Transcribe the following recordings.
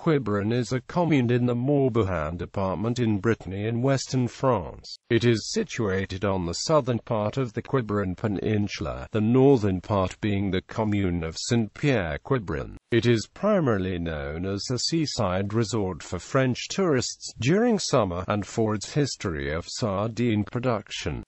Quiberon is a commune in the Morbihan department in Brittany in western France. It is situated on the southern part of the Quiberon peninsula, the northern part being the commune of Saint-Pierre-Quiberon. It is primarily known as a seaside resort for French tourists during summer, and for its history of sardine production.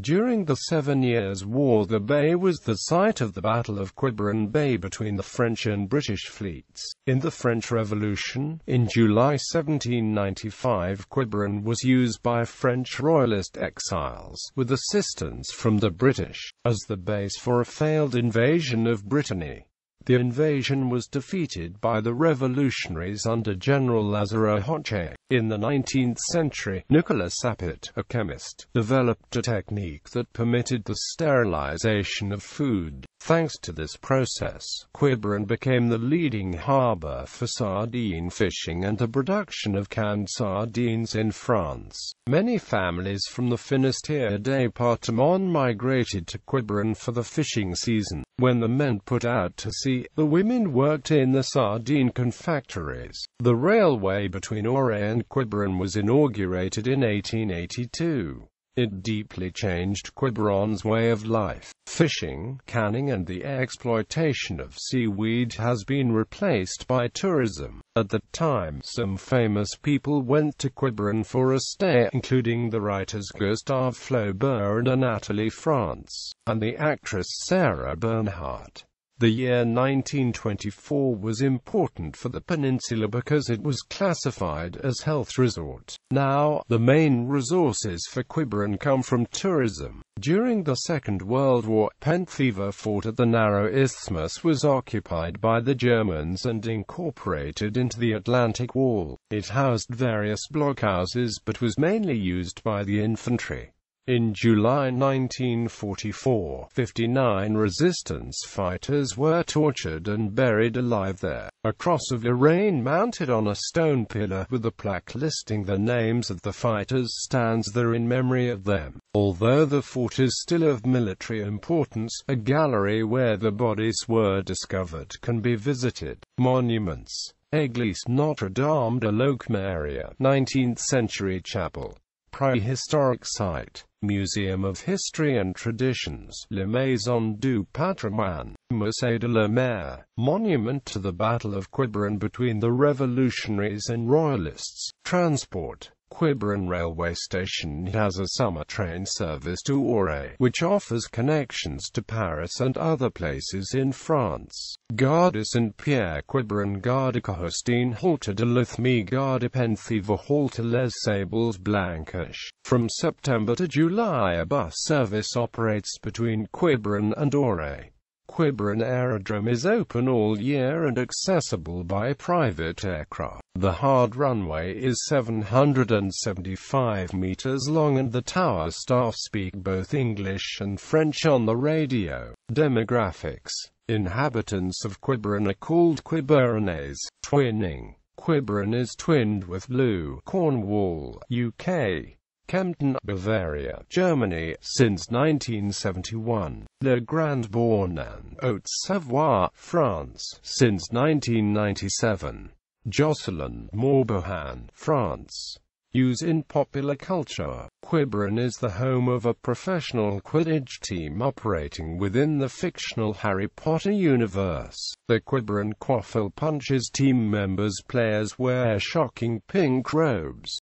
During the 7 Years' War, the bay was the site of the Battle of Quiberon Bay between the French and British fleets. In the French Revolution, in July 1795, Quiberon was used by French royalist exiles, with assistance from the British, as the base for a failed invasion of Brittany. The invasion was defeated by the revolutionaries under General Lazare Hoche. In the 19th century, Nicolas Appert, a chemist, developed a technique that permitted the sterilization of food. Thanks to this process, Quiberon became the leading harbor for sardine fishing and the production of canned sardines in France. Many families from the Finistère département migrated to Quiberon for the fishing season. When the men put out to sea, the women worked in the sardine confectories. The railway between Auray and Quiberon was inaugurated in 1882. It deeply changed Quiberon's way of life. Fishing, canning and the exploitation of seaweed has been replaced by tourism. At the time, some famous people went to Quiberon for a stay, including the writers Gustave Flaubert and Nathalie France, and the actress Sarah Bernhardt. The year 1924 was important for the peninsula because it was classified as health resort. Now, the main resources for Quiberon come from tourism. During the Second World War, Penfever Fort at the narrow isthmus was occupied by the Germans and incorporated into the Atlantic Wall. It housed various blockhouses but was mainly used by the infantry. In July 1944, 59 resistance fighters were tortured and buried alive there. A cross of Lorraine mounted on a stone pillar with a plaque listing the names of the fighters stands there in memory of them. Although the fort is still of military importance, a gallery where the bodies were discovered can be visited. Monuments: Église Notre-Dame de l'Auquemeria, 19th century chapel. Prehistoric site, Museum of History and Traditions, La Maison du Patrimoine, Musée de la Mer, monument to the Battle of Quiberon between the revolutionaries and royalists. Transport: Quiberon railway station has a summer train service to Auray, which offers connections to Paris and other places in France. Gare de Saint-Pierre-Quiberon, Gare de Cahostine, Halte de l'Uthmi, Gare de Penfever, Halte Les Sables Blanches. From September to July, a bus service operates between Quiberon and Auray. Quiberon Aerodrome is open all year and accessible by private aircraft. The hard runway is 775 meters long and the tower staff speak both English and French on the radio. Demographics: inhabitants of Quiberon are called Quiberonese. Twinning: Quiberon is twinned with Lou, Cornwall, UK. Kempten, Bavaria, Germany, since 1971. Le Grand Bornand, Haute-Savoie, France, since 1997. Josselin, Morbihan, France. Use in popular culture: Quiberon is the home of a professional Quidditch team operating within the fictional Harry Potter universe. The Quiberon Quaffle Punches team members players wear shocking pink robes.